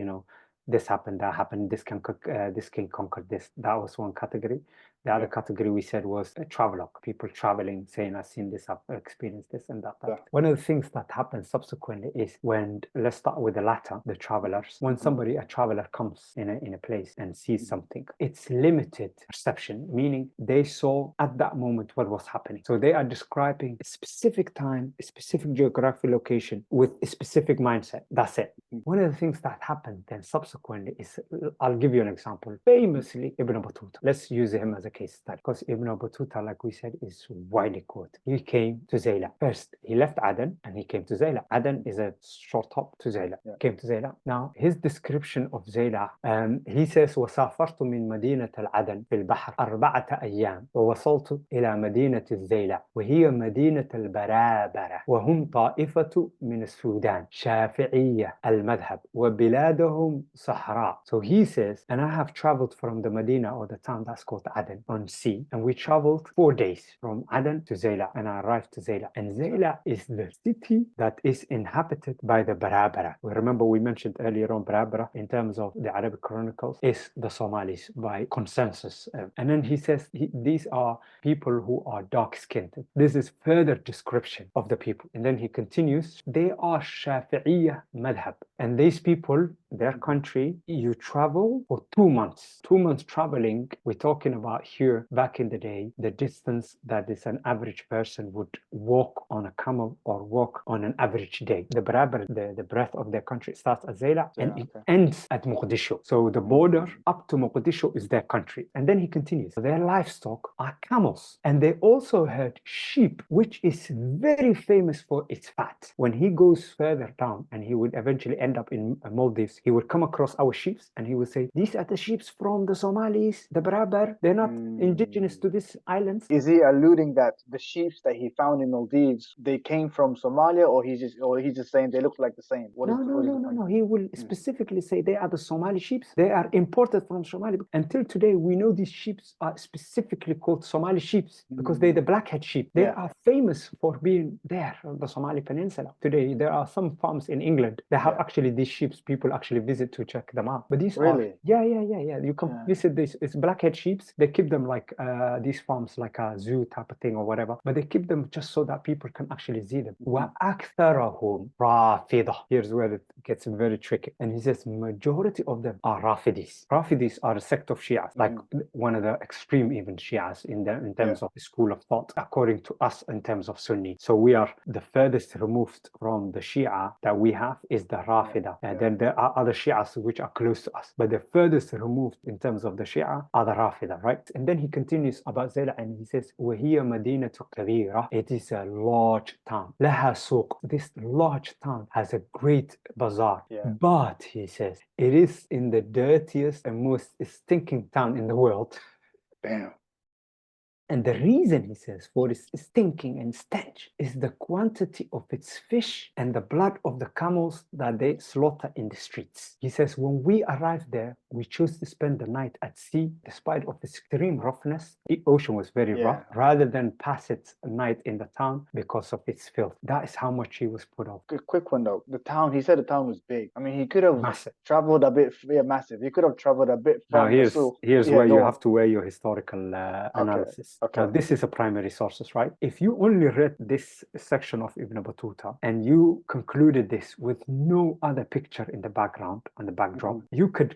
this happened, that happened, this king conquered this. That was one category. The other category we said was a travelogue, people traveling, saying, I've seen this, I've experienced this and that. One of the things that happens subsequently is when, let's start with the latter, the travelers. When a traveler comes in a place and sees something, it's limited perception, meaning they saw at that moment what was happening. So they are describing a specific time, a specific geographic location with a specific mindset. That's it. One of the things that happened then subsequently is, I'll give you an example. Famously, Ibn Battuta. Let's use him as a case study, because Ibn Battuta, like we said, is widely quoted. He came to Zaila. First, he left Aden and he came to Zaila. Aden is a short hop to Zaila. Came to Zaila. Now, his description of Zaila, he says, وسافرت من مدينة العدن في البحر 4 أيام ووصلت إلى مدينة الزيلة وهي مدينة البرابرة وهم طائفة من السودان شافعية المذهب وبلادهم صحراء. So he says, and I have traveled from the Medina, or the town that's called Aden, on sea, and we traveled 4 days from Aden to Zaila, and I arrived to Zaila. And Zaila is the city that is inhabited by the Berbera. We remember we mentioned earlier on Berbera in terms of the Arabic chronicles is the Somalis by consensus. And then he says these are people who are dark-skinned. This is further description of the people. And then he continues, they are Shafi'iyya madhab. And these people, their country, you travel for 2 months. 2 months traveling, we're talking about here, back in the day, the distance that is an average person would walk on a camel or walk on an average day. The Berber, the breadth of their country starts at Zaila and it ends at Mogadishu. So the border up to Mogadishu is their country. And then he continues, their livestock are camels. And they also had sheep, which is very famous for its fat. When he goes further down and he would eventually end up in Maldives, he would come across our sheep and he would say, these are the sheep from the Somalis, the Berber, they're not indigenous to this island. Is he alluding that the sheep that he found in Maldives, they came from Somalia, or he's just saying they look like the same? No. He will specifically say they are the Somali sheep. They are imported from Somalia. Until today, we know these sheep are specifically called Somali sheep because they're the blackhead sheep. They are famous for being there on the Somali Peninsula. Today, there are some farms in England that have actually these sheep. People actually visit to check them out. But these are you can visit this. It's blackhead sheep. They keep them like these farms, like a zoo type of thing or whatever. But they keep them just so that people can actually see them. وَأَكْثَرَهُمْ رَافِضَةٌ. Here's where it gets very tricky. And he says majority of them are Rafidis. Rafidis are a sect of Shias, like one of the extreme even Shias in terms of the school of thought, according to us in terms of Sunni. So we are the furthest removed from the Shia that we have is the Rafida. And then there are other Shias which are close to us. But the furthest removed in terms of the Shia are the Rafida, right? And then he continues about Zaila and he says, وَهِيَ مَدِينَةُ كَبِيرَةٌ. It is a large town. لَهَا سُوق. This large town has a great bazaar. But, he says, it is in the dirtiest and most stinking town in the world. Damn. And the reason, he says, for its stinking and stench is the quantity of its fish and the blood of the camels that they slaughter in the streets. He says, when we arrived there, we chose to spend the night at sea, despite of its extreme roughness. The ocean was very rough, rather than pass its night in the town because of its filth. That is how much he was put off. Quick one though. The town, he said the town was big. I mean, he could have traveled a bit, massive. He could have traveled a bit from here's where you have to weigh your historical analysis. Now, this is a primary sources, right? If you only read this section of Ibn Battuta and you concluded this with no other picture in the background, on the backdrop, you could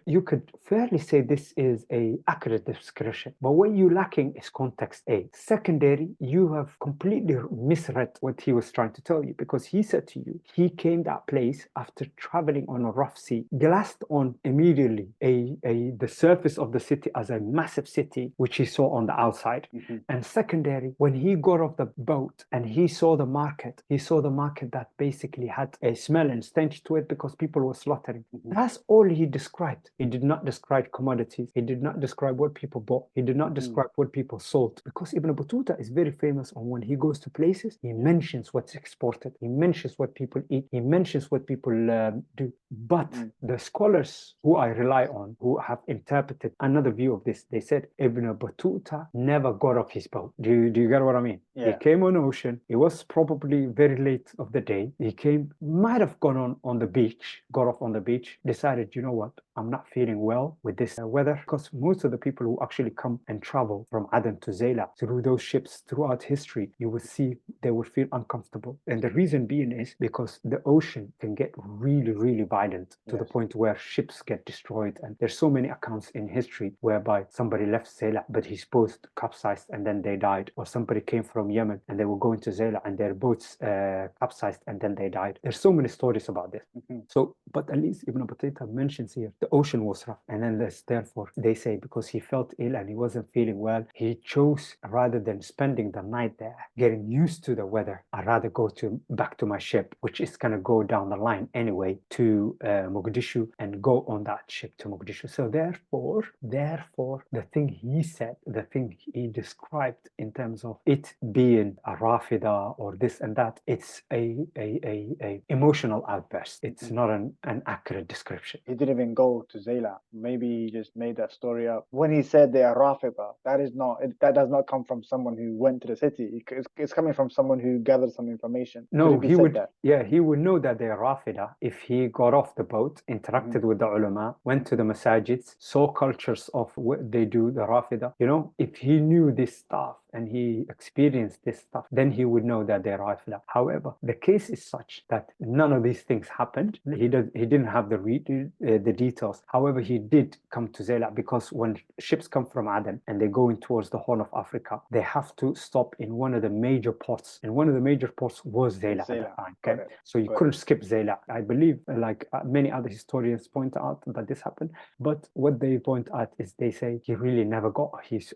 fairly say this is a accurate description. But what you're lacking is context A. Secondary, you have completely misread what he was trying to tell you, because he said to you, he came that place after traveling on a rough sea, glanced on immediately the surface of the city as a massive city, which he saw on the outside. And secondary, when he got off the boat and he saw the market, that basically had a smell and stench to it because people were slaughtering. That's all he described. He did not describe commodities. He did not describe what people bought. He did not describe what people sold, because Ibn Battuta is very famous on when he goes to places, he mentions what's exported. He mentions what people eat. He mentions what people do. But the scholars who I rely on, who have interpreted another view of this, they said Ibn Battuta never got off his boat. Do you get what I mean? He came on ocean. It was probably very late of the day. He came, might have gone on the beach, got off on the beach, decided, you know what, I'm not feeling well with this weather, because most of the people who actually come and travel from Aden to Zaila through those ships throughout history, you will see they will feel uncomfortable. And the reason being is because the ocean can get really, really violent to the point where ships get destroyed. And there's so many accounts in history whereby somebody left Zaila, but his boat capsized and then they died. Or somebody came from Yemen and they were going to Zaila and their boats capsized and then they died. There's so many stories about this. So, but at least Ibn Battuta mentions here the ocean was rough. And then therefore, they say because he felt ill and he wasn't feeling well, he chose, rather than spending the night there, getting used to the weather, I'd rather go back to my ship, which is going to go down the line anyway to Mogadishu, and go on that ship to Mogadishu. So therefore, the thing he said, the thing he described in terms of it being a Rafida or this and that, it's a emotional outburst. It's not an accurate description. He didn't even go to Zaila. Maybe he just made that story up. When he said they are Rafida, that does not come from someone who went to the city. It's coming from someone who gathered some information. No, he would know that they are Rafida if he got off the boat, interacted with the ulama, went to the masajids, saw cultures of what they do, the Rafida. You know, if he knew this stuff and he experienced this stuff, then he would know that they're Rafida. However, the case is such that none of these things happened. He didn't have the details. However, he did come to Zaila, because when ships come from Aden and they go in towards the Horn of Africa, they have to stop in one of the major ports. And one of the major ports was Zaila at the time. Okay? So you couldn't skip Zaila. I believe, like many other historians point out that this happened. But what they point out is they say he really never got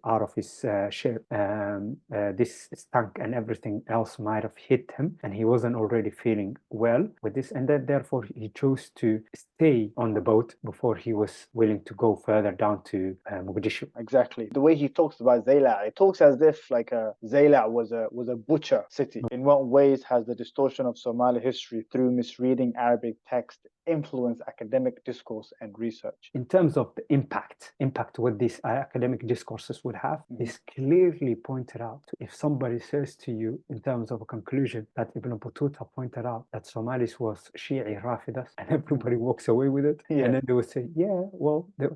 out of his ship. This tank and everything else might have hit him, and he wasn't already feeling well with this. And then therefore he chose to stay on the boat before he was willing to go further down to Mogadishu. Exactly. The way he talks about Zaila, it talks as if like Zaila was a butcher city. In what ways has the distortion of Somali history through misreading Arabic text influence academic discourse and research? In terms of the impact what these academic discourses would have is clearly pointed out. If somebody says to you in terms of a conclusion that Ibn Battuta pointed out that Somalis was Shi'i Rafidas, and everybody walks away with it, and then they would say,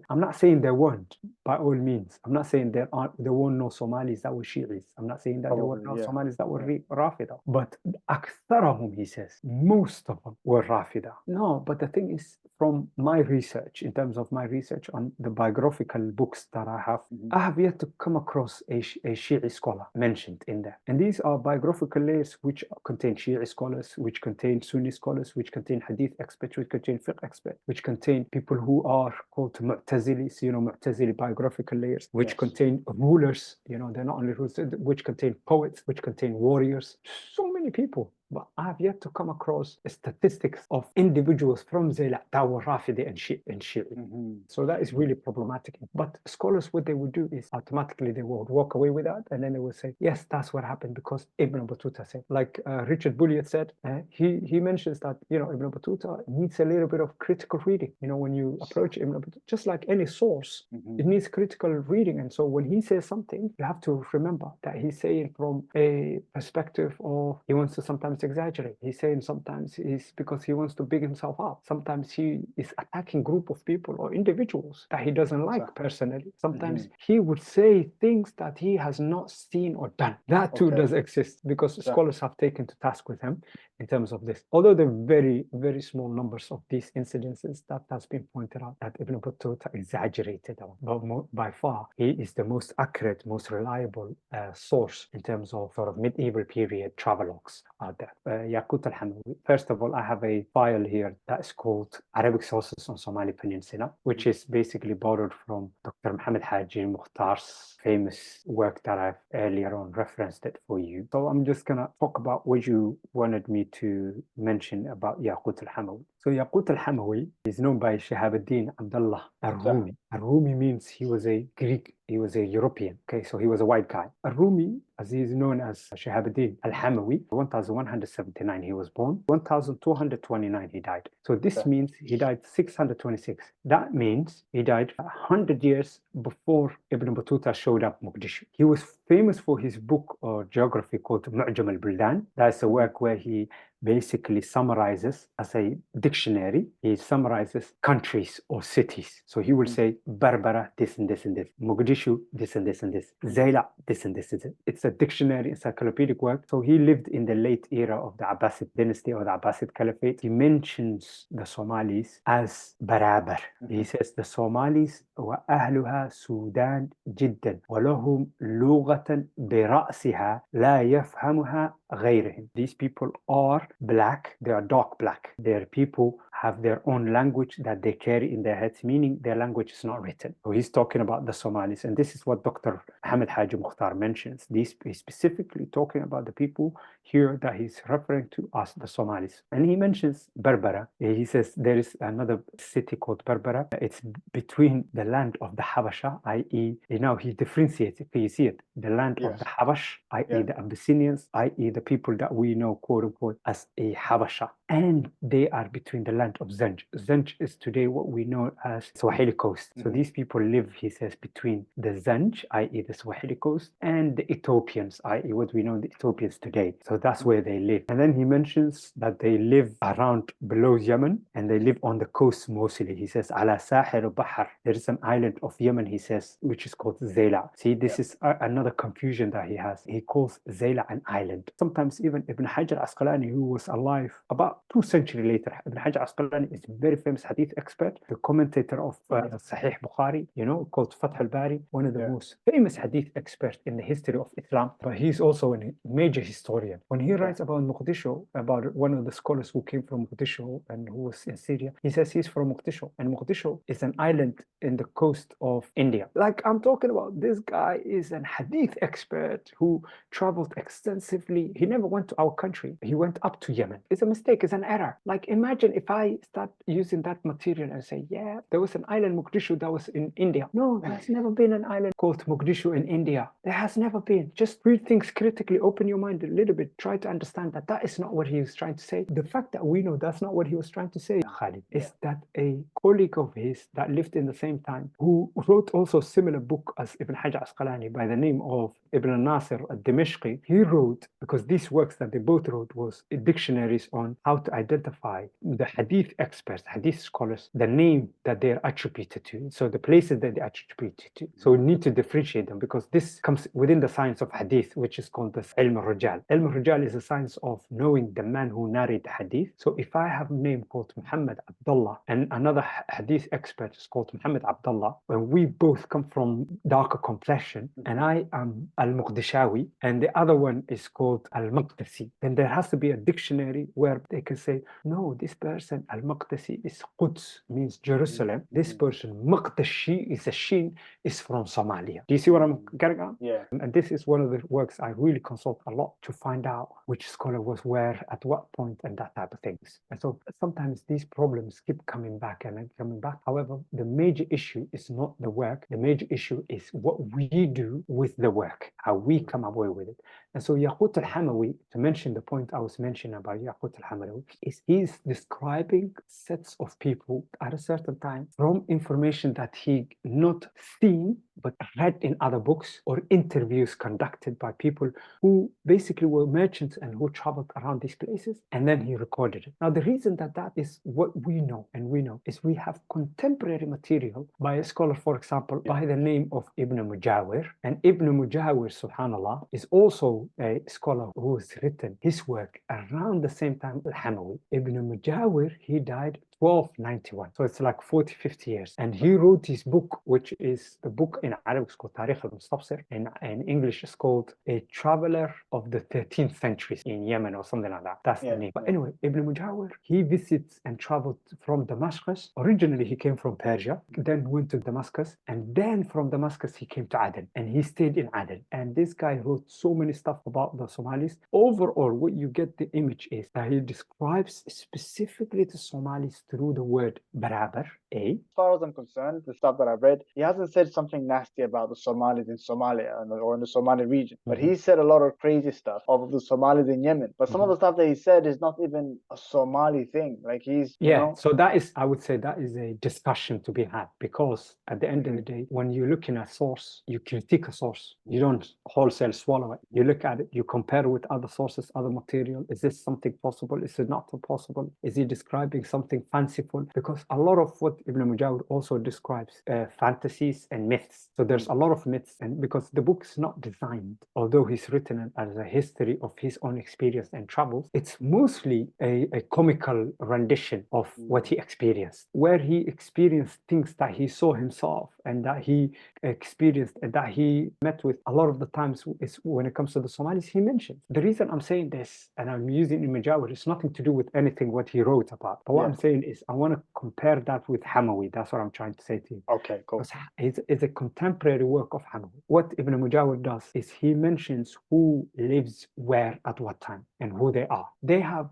I'm not saying there weren't, by all means. I'm not saying there weren't no Somalis that were Shi'is. I'm not saying that there were no Somalis that were Rafida. But Aktharahum, he says, most of them were Rafida. No, but the thing is, from my research, in terms of my research on the biographical books that I have yet to come across a Shi'i scholar mentioned in there. And these are biographical layers which contain Shi'i scholars, which contain Sunni scholars, which contain Hadith experts, which contain Fiqh experts, which contain people who are called Mu'tazilis, Mu'tazili biographical layers, which contain rulers, they're not only rulers, which contain poets, which contain warriors, so many people. But I have yet to come across statistics of individuals from Zaila that were Rafidi and Shi'i. So that is really problematic. But scholars, what they would do is automatically they would walk away with that, and then they would say, yes, that's what happened because Ibn Battuta said. Like Richard Bulliet said, he mentions that, Ibn Battuta needs a little bit of critical reading. When you approach Ibn Battuta, just like any source, it needs critical reading. And so when he says something, you have to remember that he's saying from a perspective of, he wants to sometimes exaggerate. He's saying sometimes it's because he wants to big himself up. Sometimes he is attacking group of people or individuals that he doesn't like personally. Sometimes he would say things that he has not seen or done. That too does exist, because scholars have taken to task with him in terms of this. Although the very, very small numbers of these incidences that has been pointed out that Ibn Battuta exaggerated on. But by far, he is the most accurate, most reliable source in terms of sort of medieval period travelogues out there. Yaqut al-Hamawi. First of all, I have a file here that's called Arabic Sources on Somali Peninsula, which is basically borrowed from Dr. Muhammad Haji Mukhtar's famous work that I've earlier on referenced it for you. So I'm just going to talk about what you wanted me to mention about Yaqut al-Hamawi. So Yaqut al-Hamawi is known by Shahabuddin Abdullah al-Rumi. Al-Rumi means he was a Greek, he was a European, okay, so he was a white guy. Al-Rumi, as he is known as Shahabuddin al-Hamawi, 1179 he was born, 1229 he died. So this means he died 626. That means he died 100 years before Ibn Battuta showed up Mogadishu. He was famous for his book or geography called Mu'jam al-Buldan. That's a work where he basically summarizes, as a dictionary, he summarizes countries or cities. So he will say Berbera, this and this and this, Mogadishu, this and this and this, Zaila, this and this and this. It's a dictionary, encyclopedic work. So he lived in the late era of the Abbasid dynasty or the Abbasid Caliphate. He mentions the Somalis as Barabar. He says the Somalis وأهلها سودان جدا ولهم لغة برأسها لا يفهمها غيرهم. These people are black, they are dark black. Their people have their own language that they carry in their heads, meaning their language is not written. So he's talking about the Somalis, and this is what Dr. Muhammad Haji Mukhtar mentions. He's specifically talking about the people here that he's referring to as the Somalis. And he mentions Berbera. He says there is another city called Berbera. It's between the land of the Habasha, i.e., he differentiates, if you see it, the land of the Habash, i.e., the Abyssinians, i.e., the people that we know, quote unquote, as a Habasha. And they are between the land of Zenj. Zenj is today what we know as Swahili coast. So these people live, he says, between the Zenj, i.e. the Swahili coast, and the Ethiopians, i.e. what we know the Ethiopians today. So that's where they live. And then he mentions that they live around below Yemen, and they live on the coast mostly. He says, Ala Sahir Bahar. There is an island of Yemen, he says, which is called Zaila. See, this is another confusion that he has. He calls Zaila an island. Sometimes even Ibn Hajar Asqalani, who was alive about 2 centuries later, Ibn Hajar Asqalani is a very famous hadith expert, the commentator of Sahih Bukhari, called Fath al-Bari, one of the most famous hadith experts in the history of Islam. But he's also a major historian. When he writes about Mogadishu, about one of the scholars who came from Mogadishu and who was in Syria, he says he's from Mogadishu. And Mogadishu is an island in the coast of India. Like I'm talking about, this guy is an hadith expert who traveled extensively. He never went to our country. He went up to Yemen. It's a mistake. It's an error. Like imagine if I start using that material and say, yeah, there was an island Mogadishu that was in India. No, there's never been an island called Mogadishu in India. There has never been. Just read things critically, open your mind a little bit, try to understand that that is not what he was trying to say. The fact that we know that's not what he was trying to say, Khalid, is that a colleague of his that lived in the same time, who wrote also a similar book as Ibn Hajar Asqalani by the name of Ibn Nasir al-Dimashqi, he wrote, because these works that they both wrote was dictionaries on how to identify the hadith experts, hadith scholars, the name that they're attributed to, so the places that they're attributed to. So we need to differentiate them, because this comes within the science of hadith, which is called the ilm al-Rijal. Ilm al-Rijal is a science of knowing the man who narrated the hadith. So if I have a name called Muhammad Abdullah and another hadith expert is called Muhammad Abdullah, when we both come from darker complexion, and I am al-Muqdishawi and the other one is called al-Maqdisi, then there has to be a dictionary where they can say, no, this person al-Maqdisi is Quds, means Jerusalem. This person Maqdishi is a Shin, is from Somalia. Do you see what I'm getting at? Yeah. And this is one of the works I really consult a lot to find out which scholar was where, at what point, and that type of things. And so sometimes these problems keep coming back and coming back. However, the major issue is not the work. The major issue is what we do with the work, how we come away with it. And so Yaqut al-Hamawi, to mention the point I was mentioning about Yaqut al-Hamawi, is he's describing sets of people at a certain time from information that he not seen but read in other books or interviews conducted by people who basically were merchants and who traveled around these places, and then he recorded it. Now the reason that that is what we know, and we know, is we have contemporary material by a scholar, for example, by the name of Ibn Mujawir. And Ibn Mujawir, subhanallah, is also a scholar who has written his work around the same time al-Hamawi. Ibn Mujawir, he died 1291. So it's like 40, 50 years. And he wrote his book, which is the book in Arabic is called Tarikh al-Mustabsir. In English, it's called A Traveler of the 13th Century in Yemen or something like that. That's the name. But anyway, Ibn Mujawir, he visits and traveled from Damascus. Originally, he came from Persia, then went to Damascus, and then from Damascus, he came to Aden, and he stayed in Aden. And this guy wrote so many stuff about the Somalis. Overall, what you get the image is that he describes specifically the Somalis through the word Barabar, As far as I'm concerned, the stuff that I've read, he hasn't said something nasty about the Somalis in Somalia or in the Somali region, but he said a lot of crazy stuff of the Somalis in Yemen. But some of the stuff that he said is not even a Somali thing. Like he's, you know. So that is, I would say, that is a discussion to be had, because at the end of the day, when you're looking at source, you critique a source. You don't wholesale swallow it. You look at it, you compare with other sources, other material. Is this something possible? Is it not possible? Is he describing something fanciful? Because a lot of what Ibn Mujawir also describes fantasies and myths. So there's a lot of myths, and because the book is not designed, although he's written it as a history of his own experience and travels, it's mostly a comical rendition of what he experienced, where he experienced things that he saw himself and that he experienced and that he met with. A lot of the times is when it comes to the Somalis, he mentions. The reason I'm saying this and I'm using Ibn Mujawir, it's nothing to do with anything what he wrote about. But what I'm saying is I want to compare that with Hamawi. That's what I'm trying to say to you. Okay, cool. It's a contemporary work of Hamawi. What Ibn Mujawir does is he mentions who lives where at what time and who they are. They have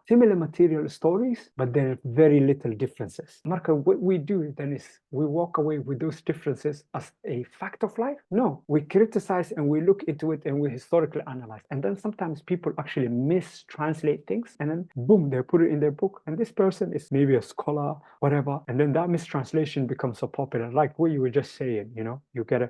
similar material stories, but there are very little differences. Marco, what we do then is we walk away with those differences as a fact of life. No, we criticize and we look into it and we historically analyze. And then sometimes people actually mistranslate things, and then boom, they put it in their book. And this person is maybe a scholar, whatever. And then that mistranslation becomes so popular, like what you were just saying. You get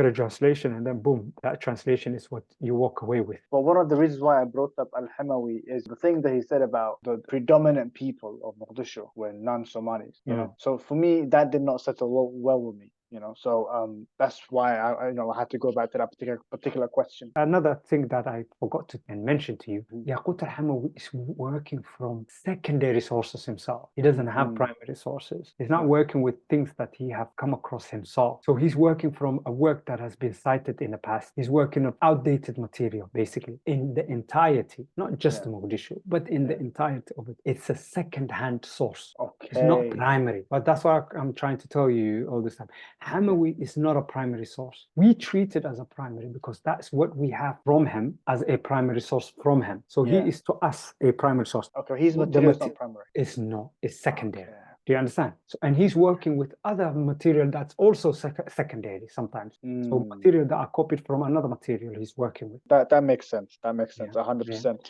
a translation, and then boom, that translation is what you walk away with. Well, one of the reasons why I brought up al-Hamawi is the thing that he said about the predominant people of Mogadishu were non-Somalis. You know, so for me, that did not settle well with me. So that's why I had to go back to that particular question. Another thing that I forgot to mention to you, Yaqut al-Hamawi is working from secondary sources himself. He doesn't have primary sources. He's not working with things that he have come across himself. So he's working from a work that has been cited in the past. He's working on outdated material, basically, in the entirety, not just Mogadishu, but in the entirety of it. It's a second-hand source. Okay. It's not primary. But that's what I'm trying to tell you all this time. Hamawi is not a primary source. We treat it as a primary because that's what we have from him as a primary source from him. So he is to us a primary source. Okay, his material is not primary. It's not. It's secondary. Okay. Do you understand? So, and he's working with other material that's also secondary sometimes. So material that are copied from another material he's working with. That makes sense. That makes sense. 100%.